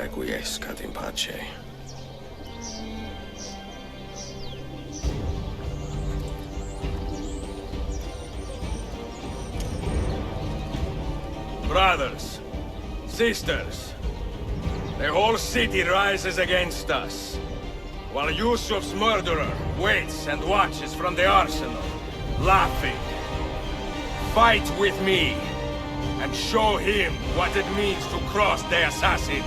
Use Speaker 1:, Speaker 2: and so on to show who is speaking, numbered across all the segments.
Speaker 1: requiescat in pace.
Speaker 2: Brothers, sisters, the whole city rises against us, while Yusuf's murderer waits and watches from the arsenal, laughing. Fight with me, and show him what it means to cross the assassins.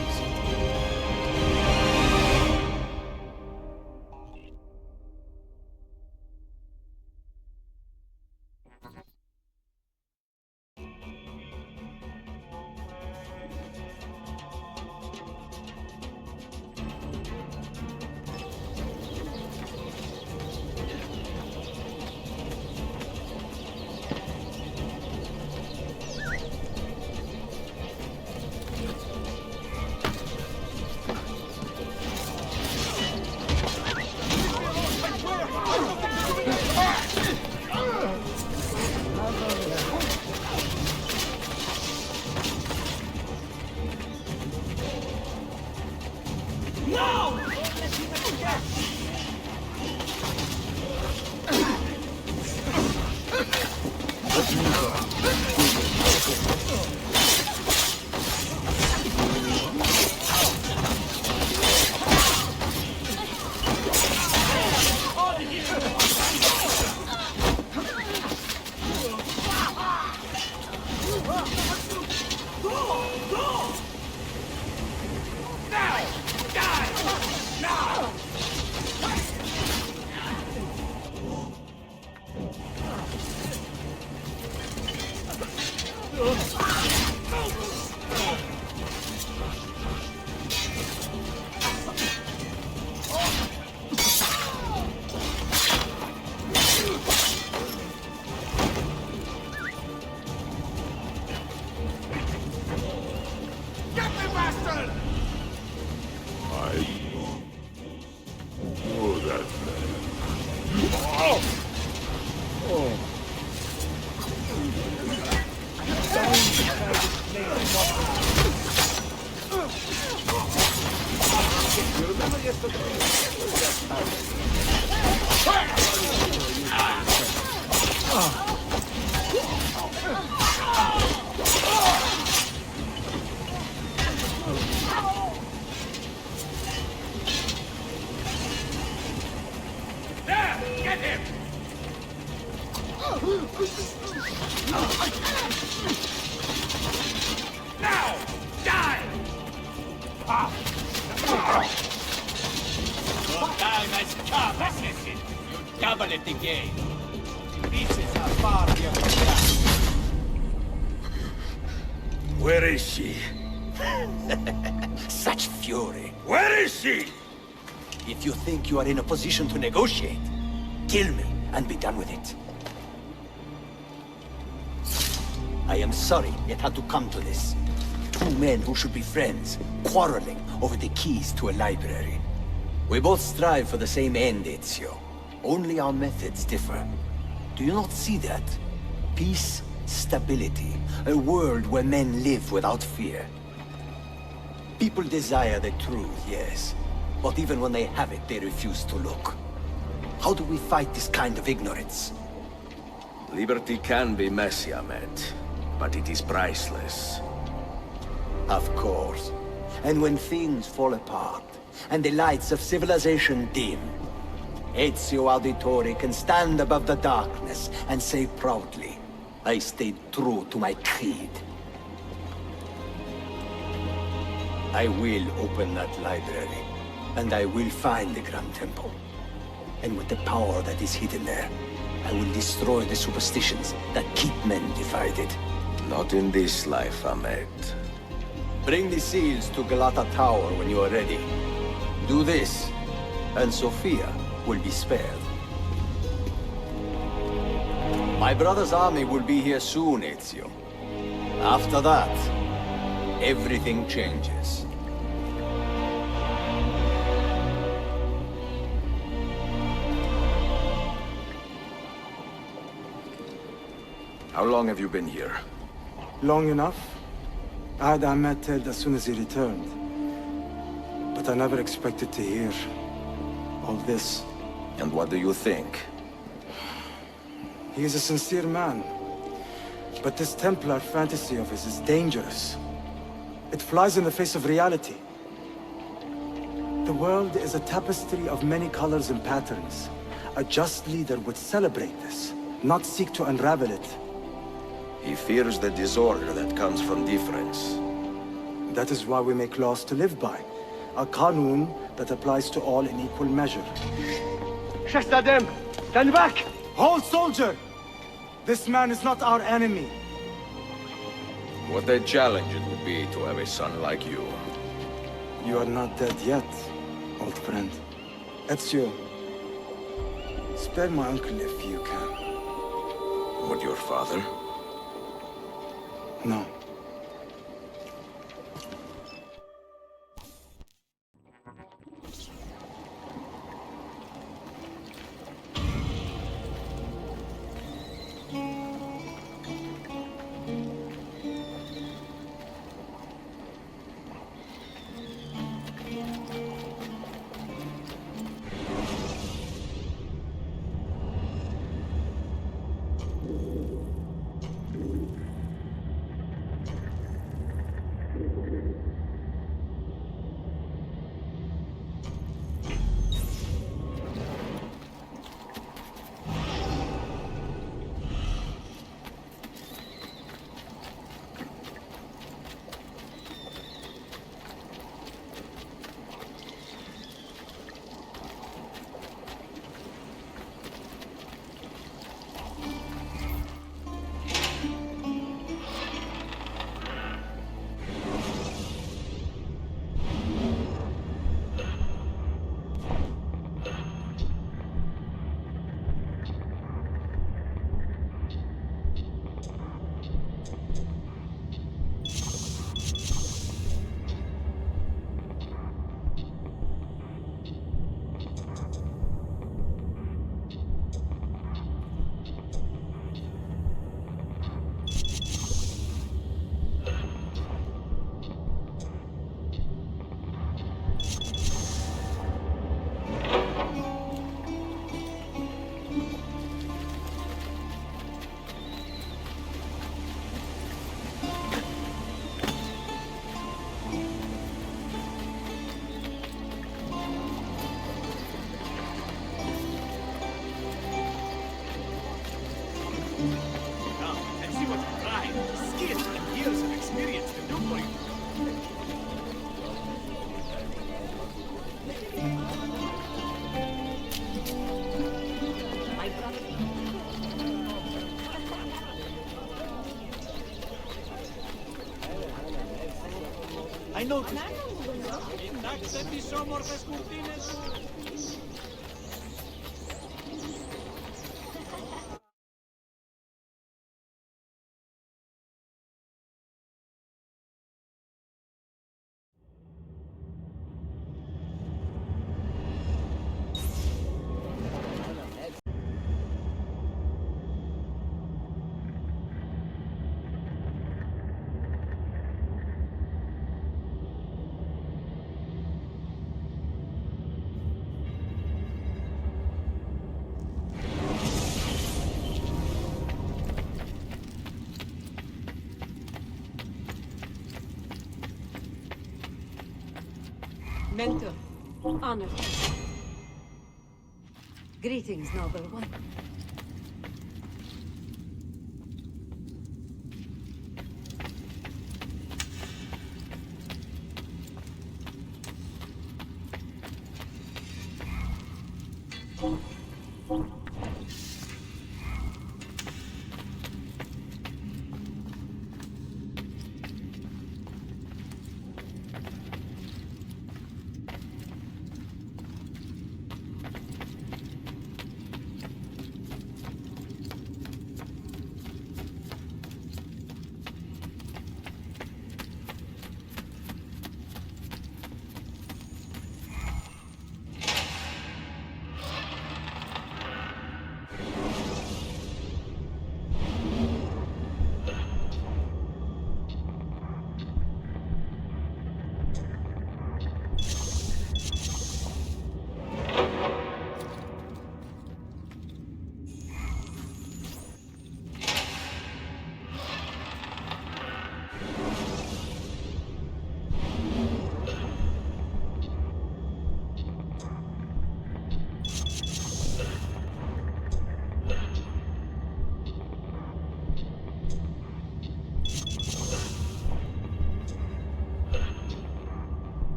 Speaker 1: Where is she?
Speaker 3: Such fury.
Speaker 1: Where is she?
Speaker 3: If you think you are in a position to negotiate, kill me and be done with it. I am sorry it had to come to this. Two men who should be friends, quarreling over the keys to a library. We both strive for the same end, Ezio. Only our methods differ. Do you not see that? Peace, stability, a world where men live without fear. People desire the truth, yes. But even when they have it, they refuse to look. How do we fight this kind of ignorance?
Speaker 1: Liberty can be messy, Ahmed, but it is priceless.
Speaker 3: Of course. And when things fall apart, and the lights of civilization dim, Ezio Auditore can stand above the darkness and say proudly, I stayed true to my creed. I will open that library, and I will find the Grand Temple. And with the power that is hidden there, I will destroy the superstitions that keep men divided.
Speaker 1: Not in this life, Ahmed.
Speaker 3: Bring the seals to Galata Tower when you are ready. Do this, and Sofia will be spared. My brother's army will be here soon, Ezio. After that, everything changes.
Speaker 1: How long have you been here?
Speaker 4: Long enough. I had Ahmed killed as soon as he returned. But I never expected to hear all this.
Speaker 1: And what do you think?
Speaker 4: He is a sincere man. But this Templar fantasy of his is dangerous. It flies in the face of reality. The world is a tapestry of many colors and patterns. A just leader would celebrate this, not seek to unravel it.
Speaker 1: He fears the disorder that comes from difference.
Speaker 4: That is why we make laws to live by. A Qanun that applies to all in equal measure.
Speaker 5: Shahzadem, stand back!
Speaker 4: Hold, soldier! This man is not our enemy.
Speaker 1: What a challenge it would be to have a son like you.
Speaker 4: You are not dead yet, old friend. Ezio, spare my uncle if you can.
Speaker 1: Would your father?
Speaker 4: No.
Speaker 5: I noticed. Κοιτάξτε τις όμορφες κουρτίνες του.
Speaker 6: Mentor, honor. Greetings, noble one.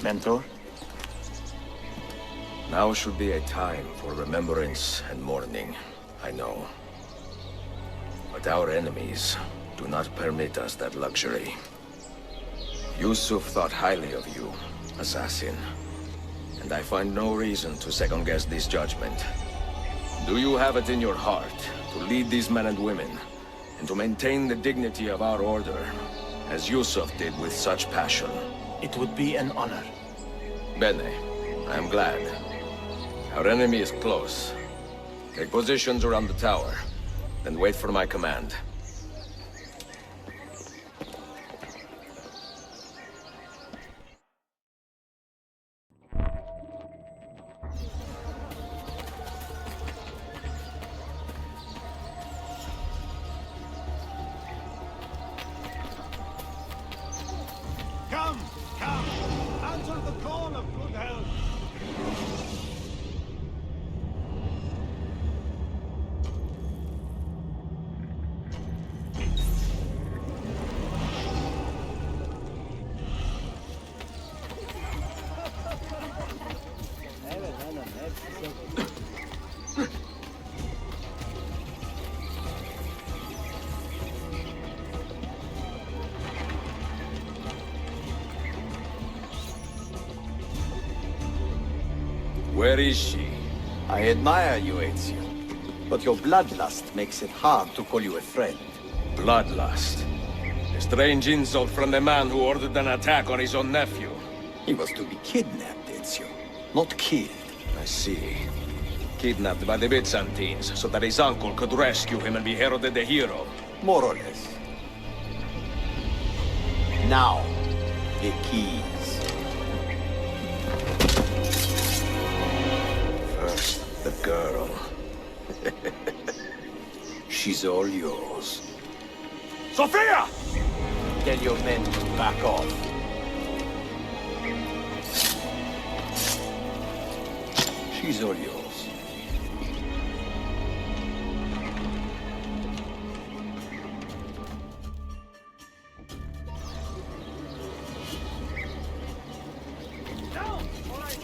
Speaker 3: Mentor?
Speaker 1: Now should be a time for remembrance and mourning, I know. But our enemies do not permit us that luxury. Yusuf thought highly of you, assassin. And I find no reason to second-guess this judgment. Do you have it in your heart to lead these men and women, and to maintain the dignity of our order, as Yusuf did with such passion?
Speaker 3: It would be an honor.
Speaker 1: Bene, I am glad. Our enemy is close. Take positions around the tower, then wait for my command.
Speaker 5: Come, come! Answer the call of good health!
Speaker 1: Where is she?
Speaker 3: I admire you, Ezio. But your bloodlust makes it hard to call you a friend.
Speaker 1: Bloodlust. A strange insult from the man who ordered an attack on his own nephew.
Speaker 3: He was to be kidnapped, Ezio, not killed.
Speaker 1: I see. Kidnapped by the Byzantines, so that his uncle could rescue him and be heralded a hero.
Speaker 3: More or less. Now, the keys.
Speaker 1: First, the girl.
Speaker 3: She's all yours.
Speaker 1: Sophia!
Speaker 3: Tell your men to back off. She's all yours.
Speaker 5: Down! All right,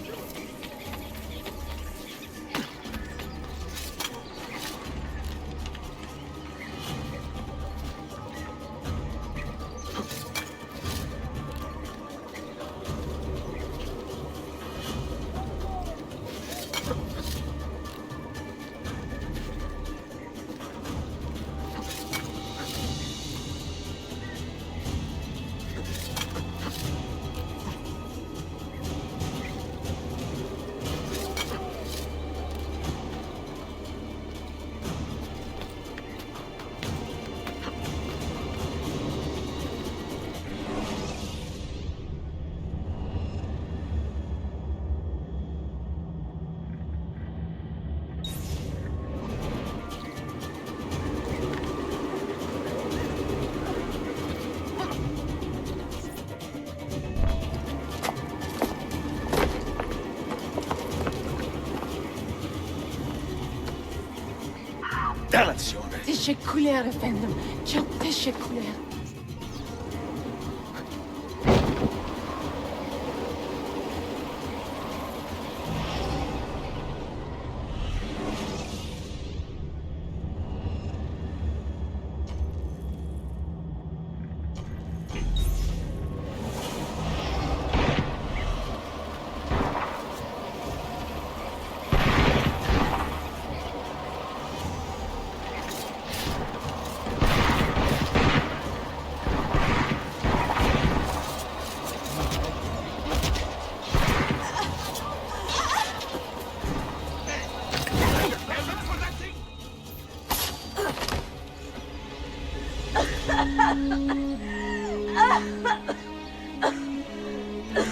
Speaker 1: Dannazione!
Speaker 6: Teşekkürler efendim. Çok teşekkürler.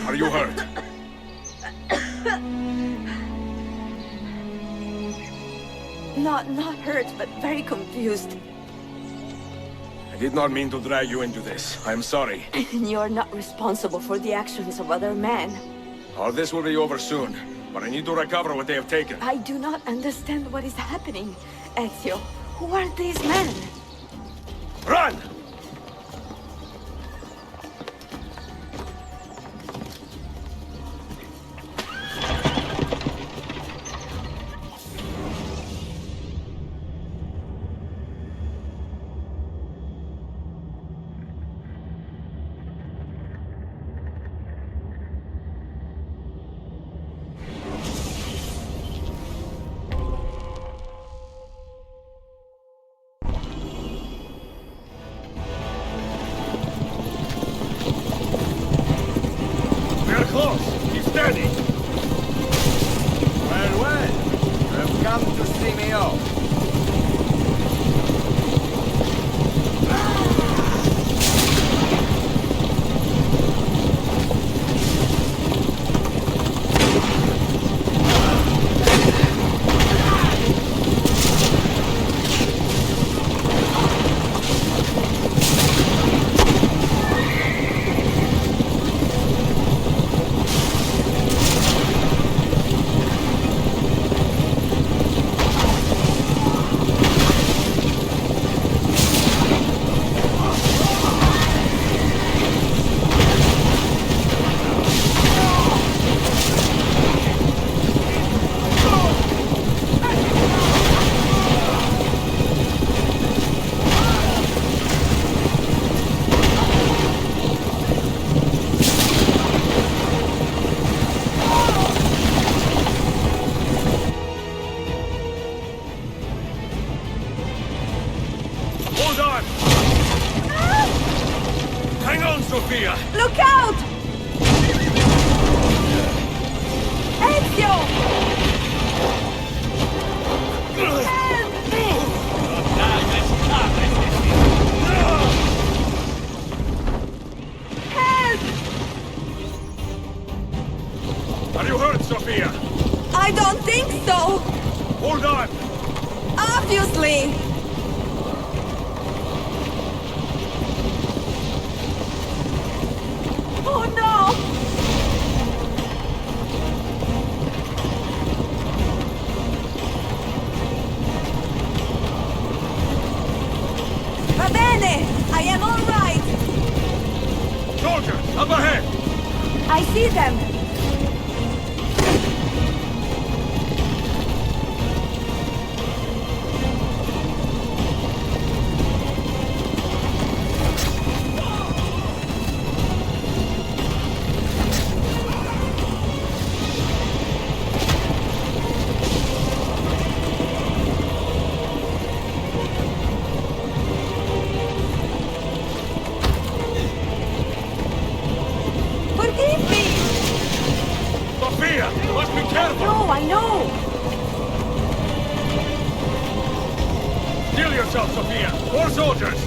Speaker 1: Are you hurt?
Speaker 7: Not hurt, but very confused.
Speaker 1: I did not mean to drag you into this. I am sorry.
Speaker 7: You're not responsible for the actions of other men.
Speaker 1: All this will be over soon, but I need to recover what they have taken.
Speaker 7: I do not understand what is happening, Ezio. Who are these men?
Speaker 1: Run!
Speaker 2: Daimyo. Hold on! Hang on, Sophia!
Speaker 7: Look out! Ezio! Help!
Speaker 2: Are you hurt, Sophia?
Speaker 7: I don't think so!
Speaker 2: Hold on!
Speaker 7: Obviously! Oh no! Va bene! I am all right!
Speaker 2: Soldiers, up ahead!
Speaker 7: I see them! Forgive me!
Speaker 2: Sophia, you must be careful!
Speaker 7: No, I know!
Speaker 2: Steel yourself, Sophia! More soldiers!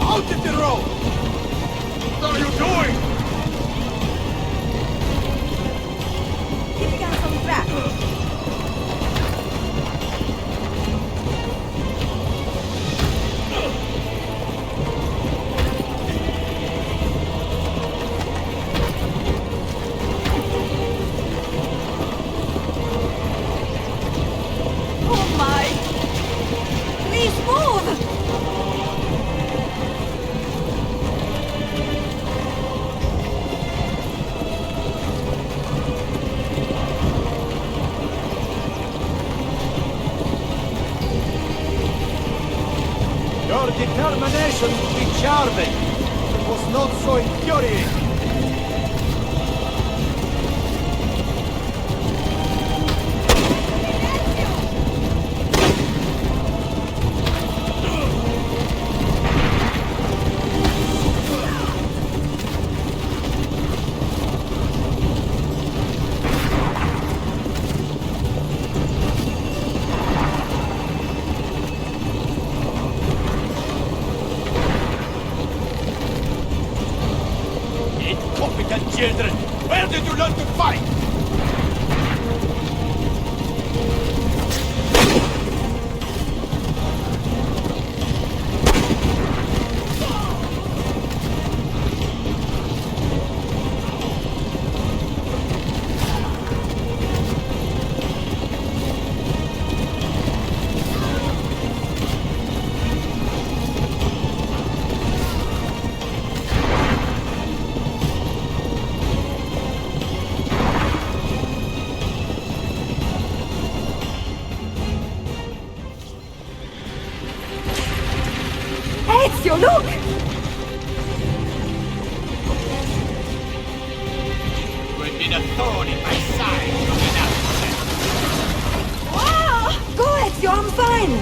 Speaker 5: Out of the road!
Speaker 2: What are you doing?
Speaker 7: Keeping us on track. Oh my! Please move!
Speaker 5: Your determination to be charming was not so infuriating.
Speaker 7: Ezio, look!
Speaker 5: You have been a thorn in my side long enough.
Speaker 7: Go, Ezio, I'm fine!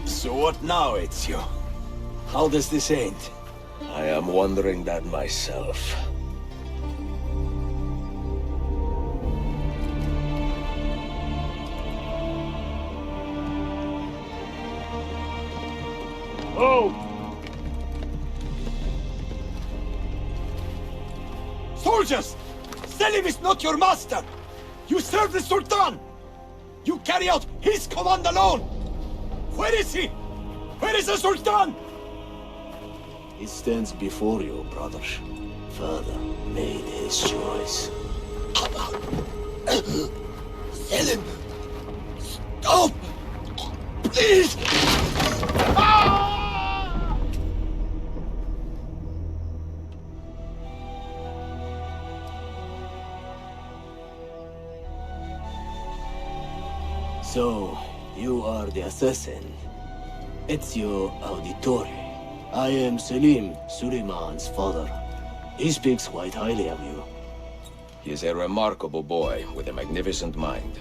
Speaker 3: So what now, Ezio? How does this end?
Speaker 1: I am wondering that myself.
Speaker 5: Oh! Soldiers! Selim is not your master! You serve the Sultan! You carry out his command alone! Where is he? Where is the Sultan?
Speaker 8: He stands before you, brother. Father made his choice.
Speaker 5: Selim! Stop! Please!
Speaker 8: So, you are the assassin. Ezio Auditore. I am Selim, Suleiman's father. He speaks quite highly of you.
Speaker 1: He is a remarkable boy with a magnificent mind.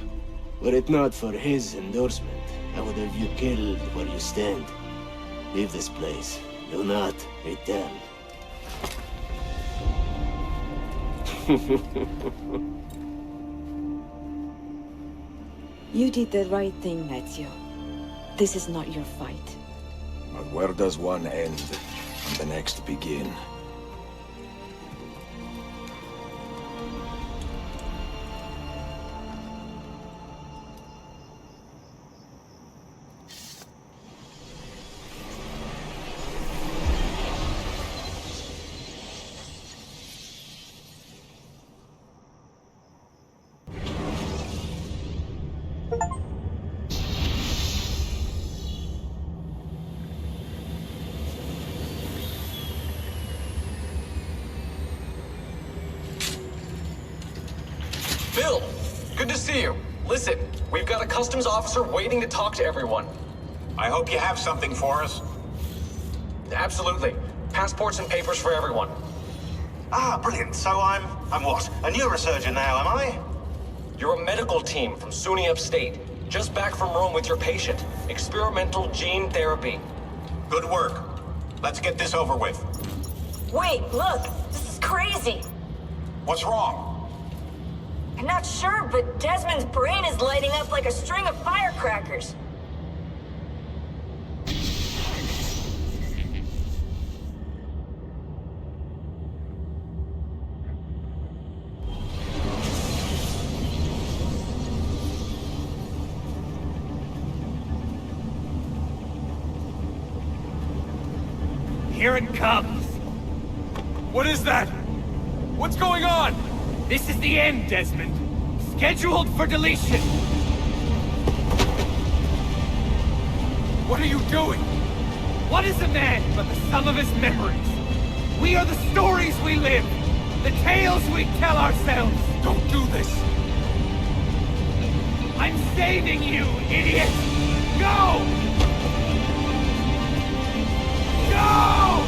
Speaker 8: Were it not for his endorsement, I would have you killed where you stand. Leave this place. Do not return.
Speaker 7: You did the right thing, Ezio. This is not your fight.
Speaker 1: But where does one end and the next begin?
Speaker 9: Bill, good to see you. Listen, we've got a customs officer waiting to talk to everyone.
Speaker 5: I hope you have something for us.
Speaker 9: Absolutely. Passports and papers for everyone.
Speaker 10: Ah, brilliant. So I'm what? A neurosurgeon now, am I?
Speaker 9: You're a medical team from SUNY Upstate. Just back from Rome with your patient. Experimental gene therapy.
Speaker 10: Good work. Let's get this over with.
Speaker 11: Wait, look! This is crazy!
Speaker 10: What's wrong?
Speaker 11: I'm not sure, but Desmond's brain is lighting up like a string of firecrackers.
Speaker 5: Here it comes!
Speaker 2: What is that? What's going on?
Speaker 5: This is the end, Desmond. Scheduled for deletion.
Speaker 2: What are you doing?
Speaker 5: What is a man but the sum of his memories? We are the stories we live, the tales we tell ourselves.
Speaker 2: Don't do this.
Speaker 5: I'm saving you, idiot! Go! Go!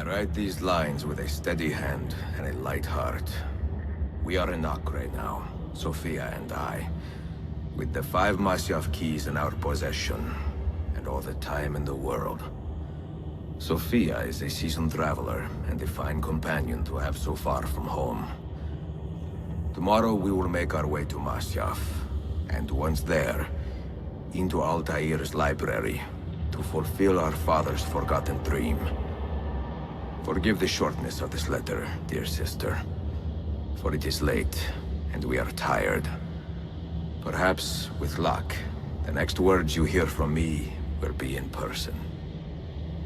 Speaker 1: write these lines with a steady hand and a light heart. We are in Acre now, Sophia and I, with the 5 Masyaf keys in our possession, and all the time in the world. Sophia is a seasoned traveler, and a fine companion to have so far from home. Tomorrow we will make our way to Masyaf, and once there, into Altair's library, to fulfill our father's forgotten dream. Forgive the shortness of this letter, dear sister, for it is late, and we are tired. Perhaps, with luck, the next words you hear from me will be in person.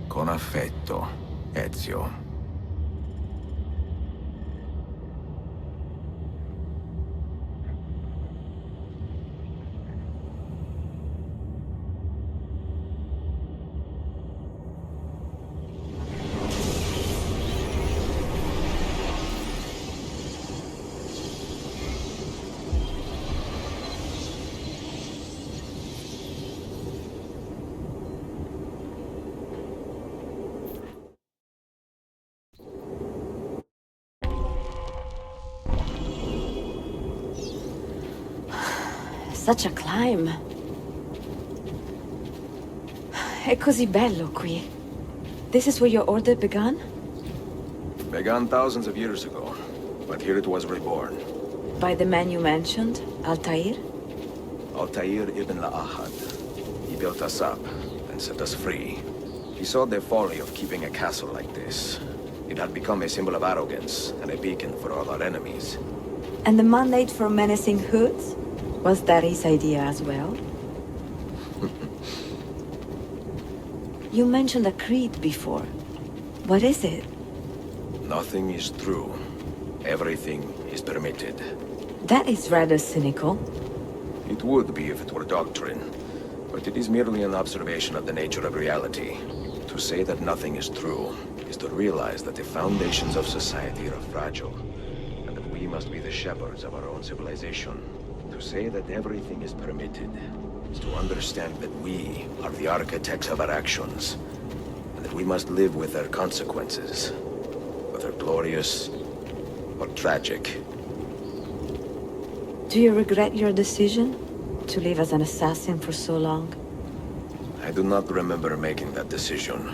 Speaker 1: Con affetto, Ezio.
Speaker 7: Such a climb. È così bello qui. This is where your order began?
Speaker 1: Began thousands of years ago, but here it was reborn.
Speaker 7: By the man you mentioned, Altair?
Speaker 1: Altair ibn La'ahad. He built us up and set us free. He saw the folly of keeping a castle like this. It had become a symbol of arrogance and a beacon for all our enemies.
Speaker 7: And the mandate for menacing hoods? Was that his idea as well? You mentioned a creed before. What is it?
Speaker 1: Nothing is true. Everything is permitted.
Speaker 7: That is rather cynical.
Speaker 1: It would be if it were doctrine, but it is merely an observation of the nature of reality. To say that nothing is true is to realize that the foundations of society are fragile, and that we must be the shepherds of our own civilization. To say that everything is permitted is to understand that we are the architects of our actions, and that we must live with their consequences, whether glorious or tragic.
Speaker 7: Do you regret your decision to live as an assassin for so long?
Speaker 1: I do not remember making that decision.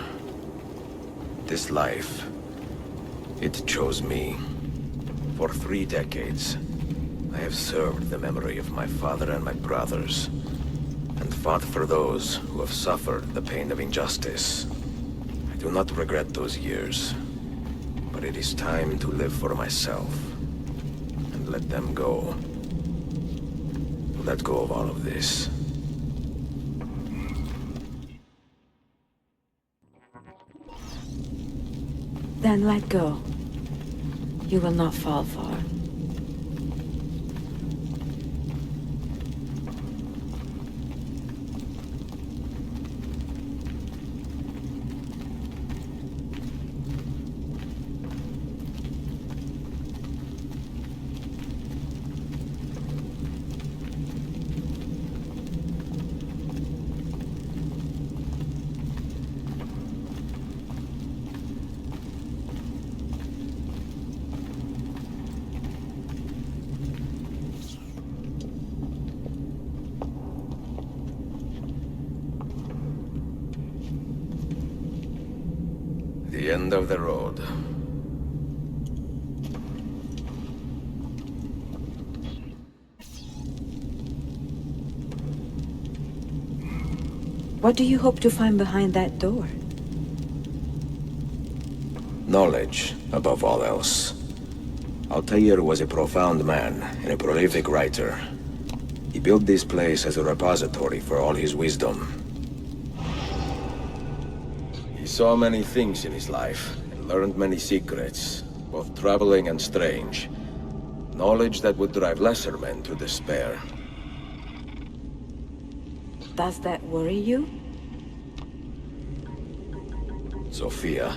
Speaker 1: This life, it chose me. For 3 decades, I have served the memory of my father and my brothers, and fought for those who have suffered the pain of injustice. I do not regret those years, but it is time to live for myself, and let them go. Let go of all of this.
Speaker 7: Then let go. You will not fall far.
Speaker 1: The end of the road.
Speaker 7: What do you hope to find behind that door?
Speaker 1: Knowledge, above all else. Altair was a profound man and a prolific writer. He built this place as a repository for all his wisdom. He saw many things in his life, and learned many secrets, both troubling and strange. Knowledge that would drive lesser men to despair.
Speaker 7: Does that worry you?
Speaker 1: Sophia,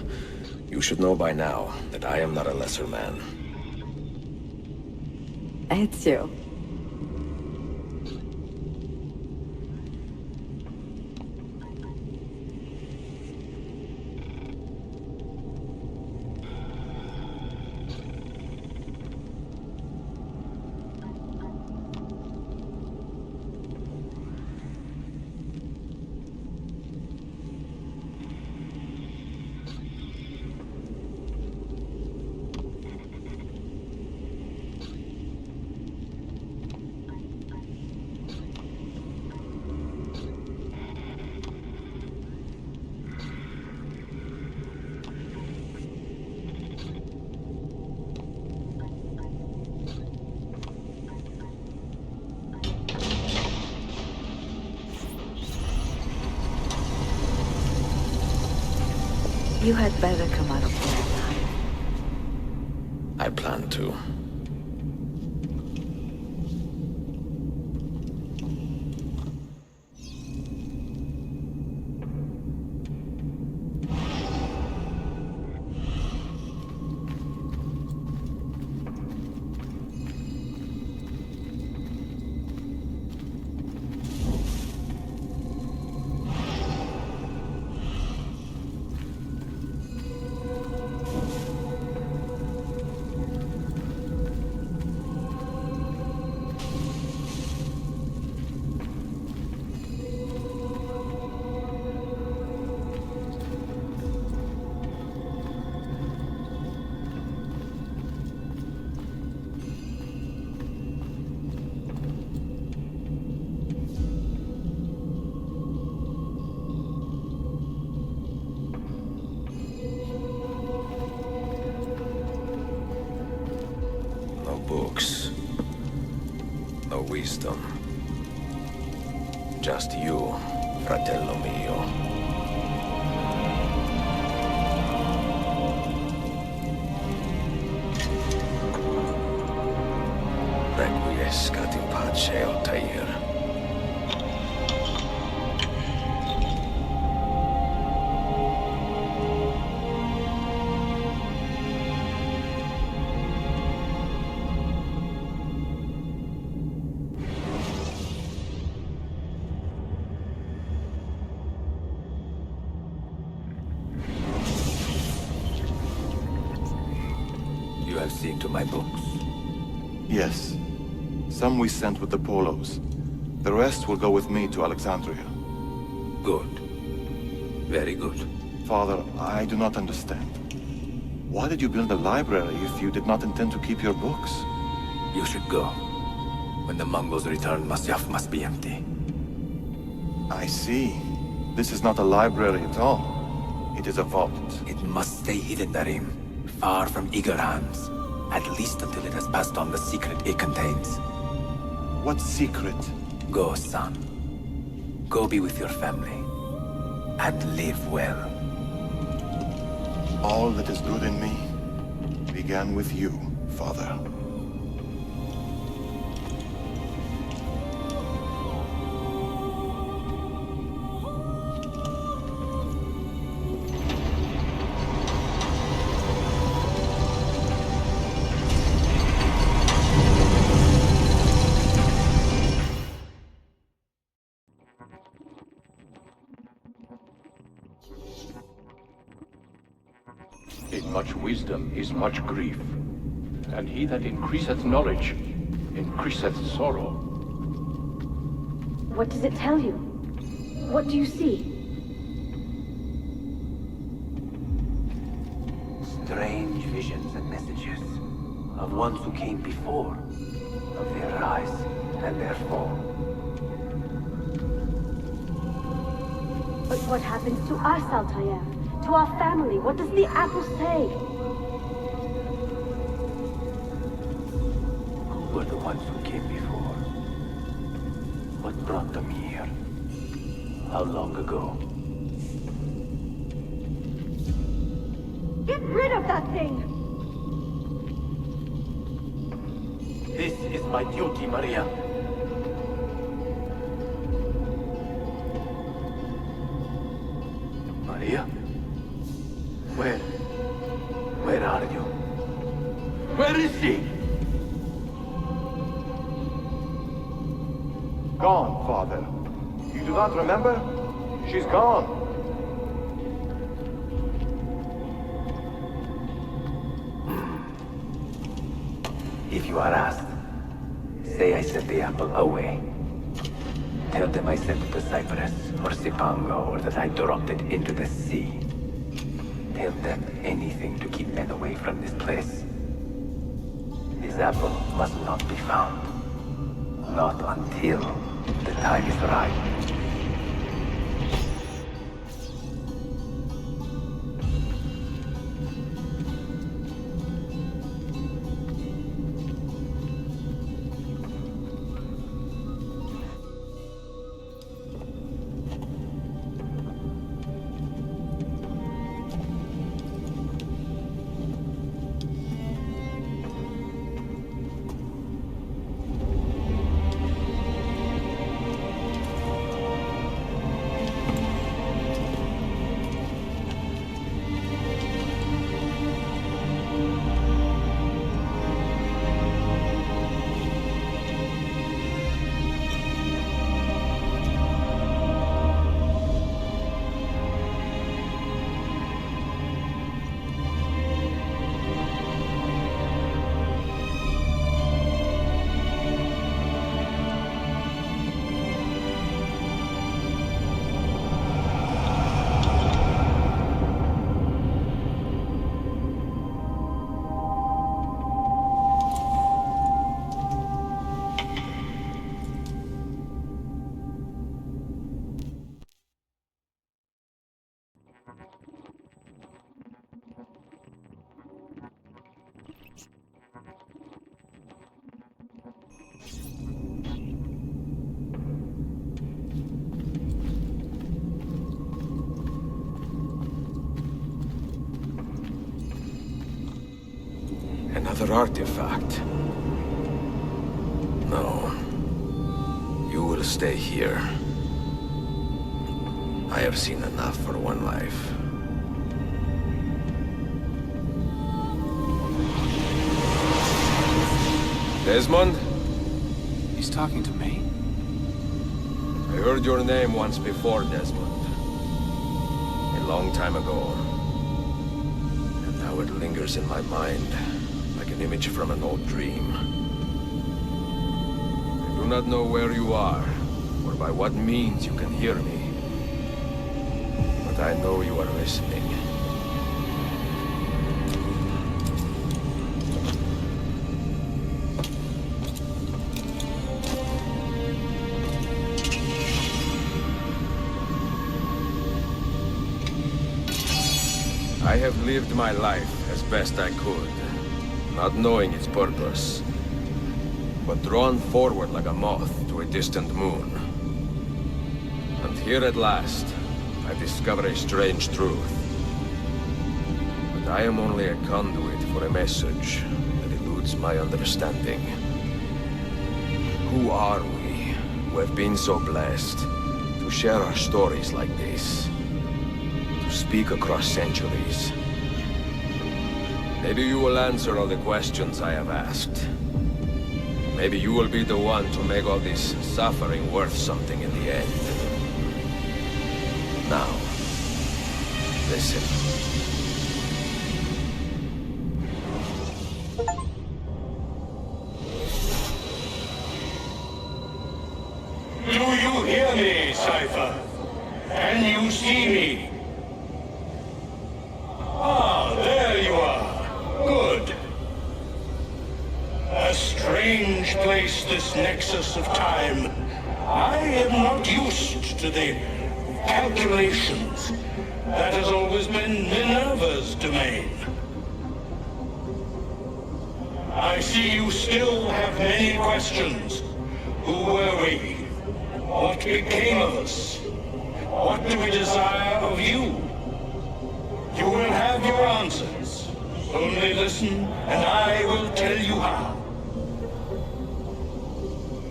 Speaker 1: you should know by now that I am not a lesser man.
Speaker 7: Ezio. You had better come out of there alive.
Speaker 1: I plan to. Books. No wisdom. Just you, fratello mio. Requiescat in pace, Altair. You have seen to my books?
Speaker 12: Yes. Some we sent with the Polos. The rest will go with me to Alexandria.
Speaker 1: Good. Very good.
Speaker 12: Father, I do not understand. Why did you build a library if you did not intend to keep your books?
Speaker 1: You should go. When the Mongols return, Masyaf must be empty.
Speaker 12: I see. This is not a library at all. It is a vault.
Speaker 1: It must stay hidden, Darim. Far from eager hands. At least until it has passed on the secret it contains.
Speaker 12: What secret?
Speaker 1: Go, son. Go be with your family. And live well.
Speaker 12: All that is good in me began with you, Father.
Speaker 13: In much wisdom is much grief, and he that increaseth knowledge increaseth sorrow.
Speaker 14: What does it tell you? What do you see?
Speaker 3: Strange visions and messages of ones who came before, of their rise and their fall.
Speaker 14: But what happens to us, Altair? To our family? What does the apple say?
Speaker 3: Who were the ones who came before? What brought them here? How long ago?
Speaker 14: Get rid of that thing!
Speaker 3: This is my duty, Maria. Maria? Where are you? Where is she?
Speaker 12: Gone, Father. You do not remember? She's gone.
Speaker 3: If you are asked, say I sent the apple away. Tell them I sent it to Cyprus or Cipango, or that I dropped it into the sea. Tell them anything to keep men away from this place. This apple must not be found. Not until the time is right.
Speaker 1: Another artifact. No. You will stay here. I have seen enough for one life. Desmond?
Speaker 15: He's talking to me.
Speaker 1: I heard your name once before, Desmond. A long time ago. And now it lingers in my mind, like an image from an old dream. I do not know where you are, or by what means you can hear me. But I know you are listening. I have lived my life as best I could, not knowing its purpose, but drawn forward like a moth to a distant moon. And here at last, I discover a strange truth. But I am only a conduit for a message that eludes my understanding. Who are we, who have been so blessed, to share our stories like this? To speak across centuries. Maybe you will answer all the questions I have asked. Maybe you will be the one to make all this suffering worth something in the end. Now, listen.
Speaker 16: Do you hear me, Cypher? Can you see me? Ah, there you are. Good. A strange place, this nexus of time. I am not used to the calculations. That has always been Minerva's domain. I see you still have many questions. Who were we? What became of us? What do we desire of you? You will have your answers. Only listen, and I will tell you how.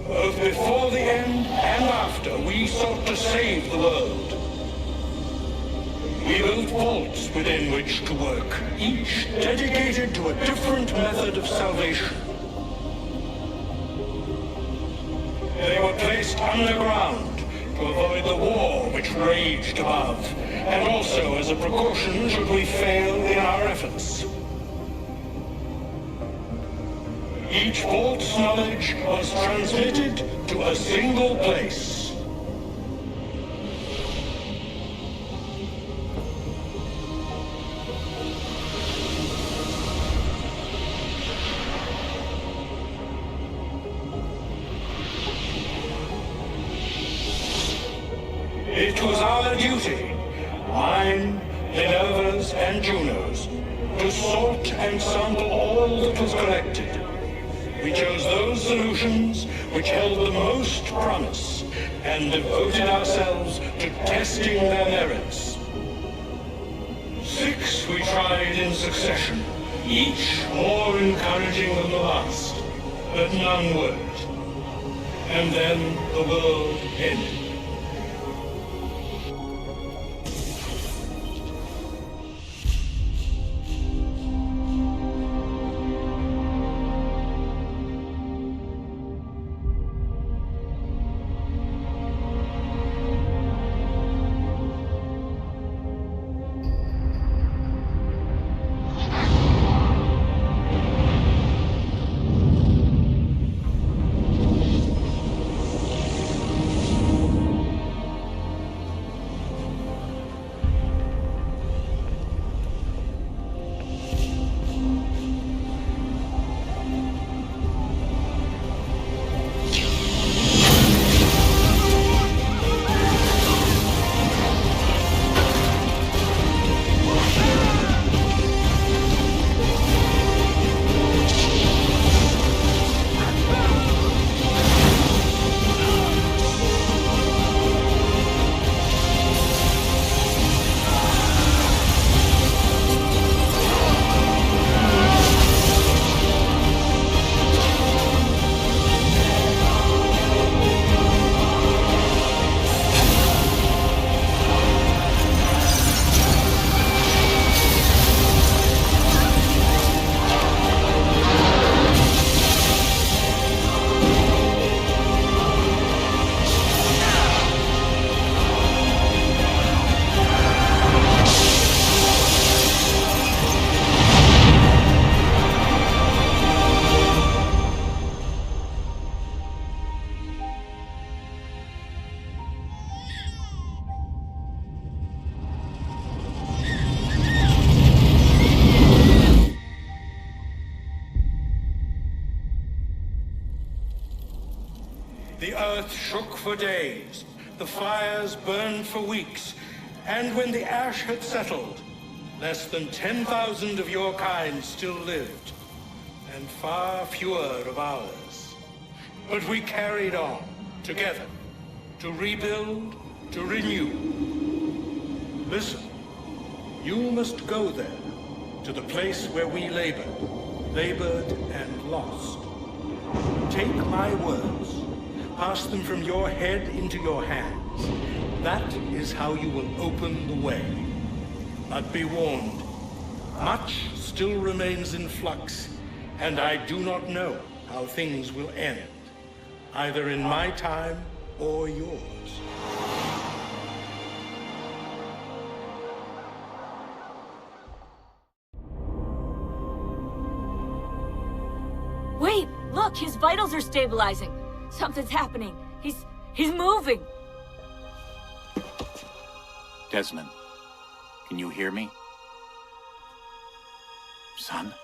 Speaker 16: Both before the end and after, we sought to save the world. We built vaults within which to work, each dedicated to a different method of salvation. They were placed underground to avoid the war which raged above, and also as a precaution should we fail in our efforts. Each vault's knowledge was transmitted to a single place. It was our duty, mine, Minerva's, and Juno's, to sort and sample all that was collected. We chose those solutions which held the most promise, and devoted ourselves to testing their merits. 6 we tried in succession, each more encouraging than the last, but none worked. And then the world ended. earth shook for days, the fires burned for weeks, and when the ash had settled, less than 10,000 of your kind still lived, and far fewer of ours. But we carried on, together, to rebuild, to renew. Listen, you must go there, to the place where we labored and lost. Take my words, pass them from your head into your hands. That is how you will open the way. But be warned, much still remains in flux, and I do not know how things will end, either in my time or yours.
Speaker 11: Wait, look, his vitals are stabilizing. Something's happening. He's moving.
Speaker 15: Desmond, can you hear me? Son?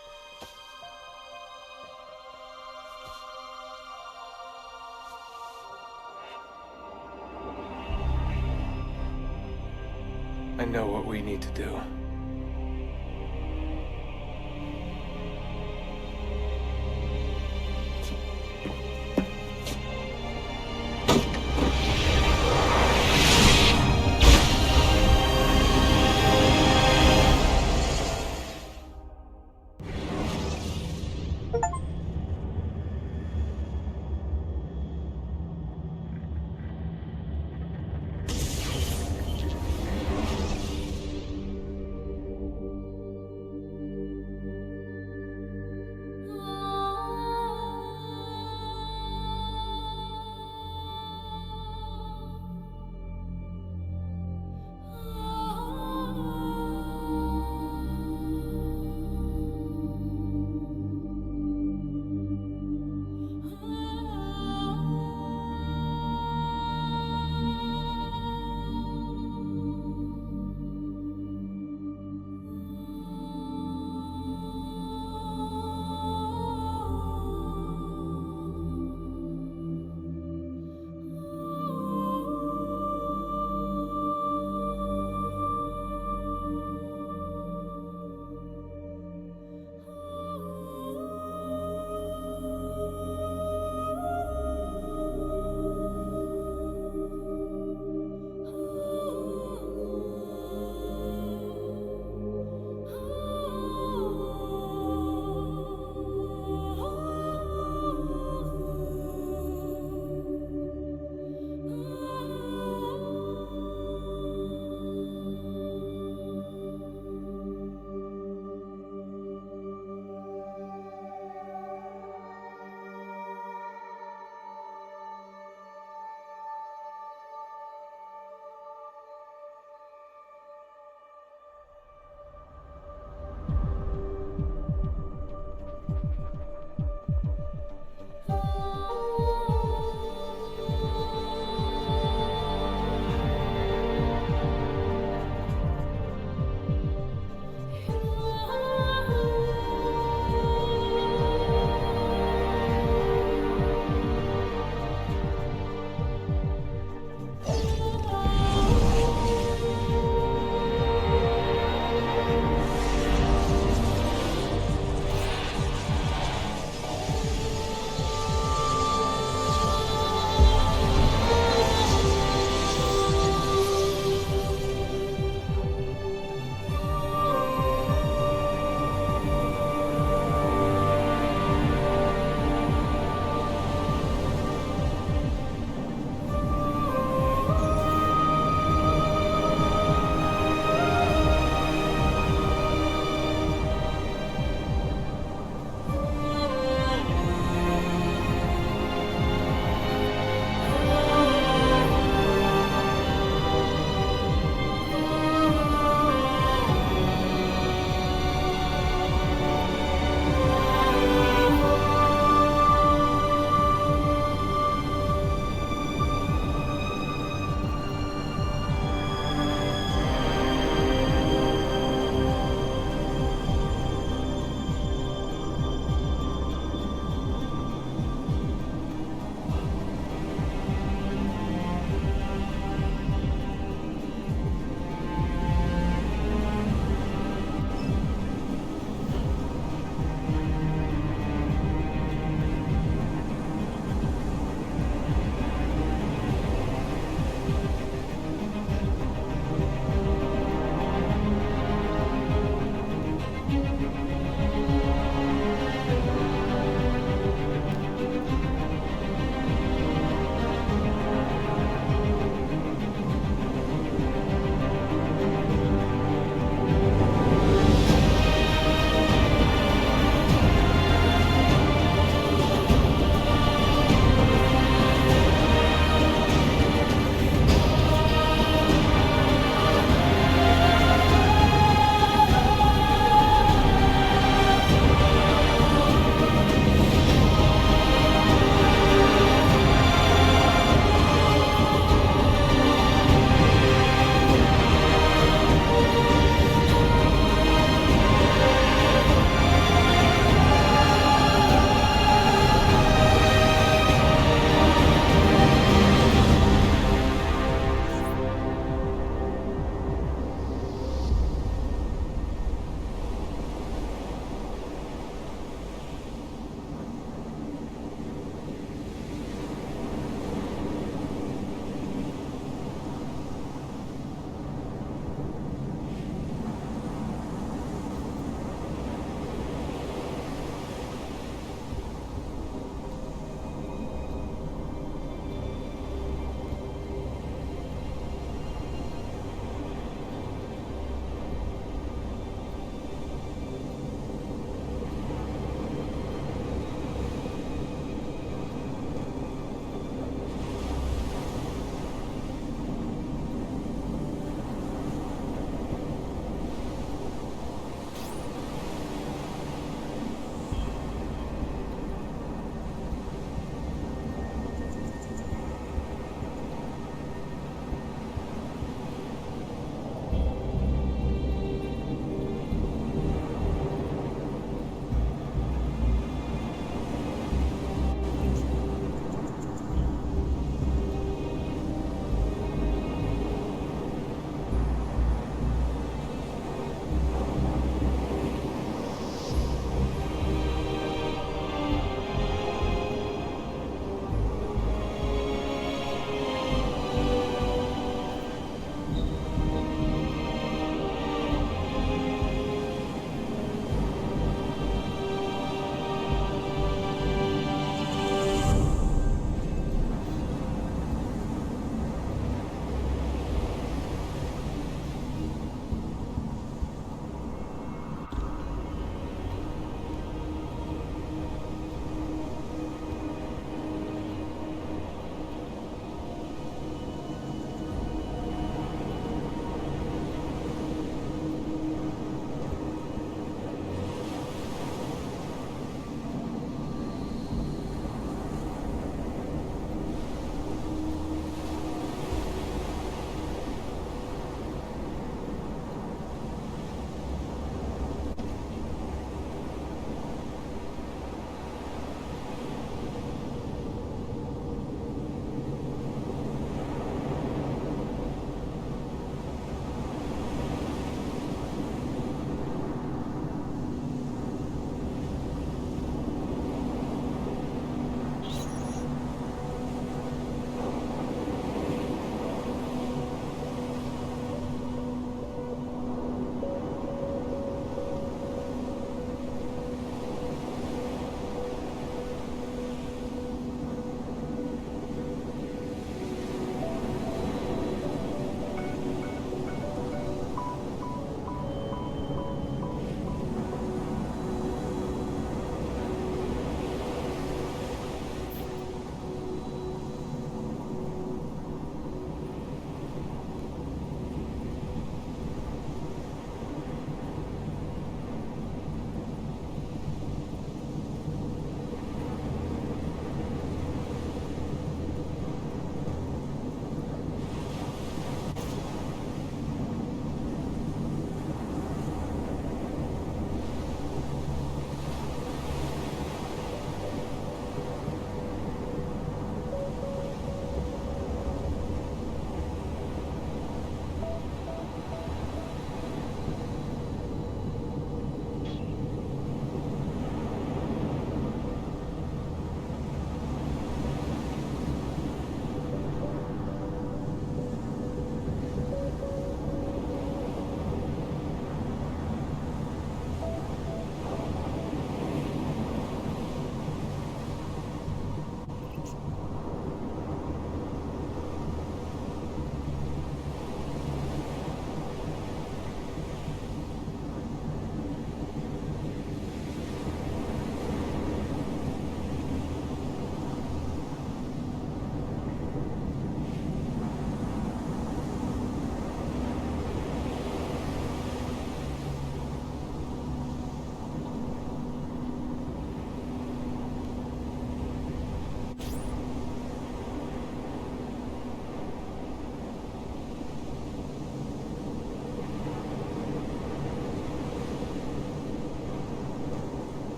Speaker 4: I know what we need to do.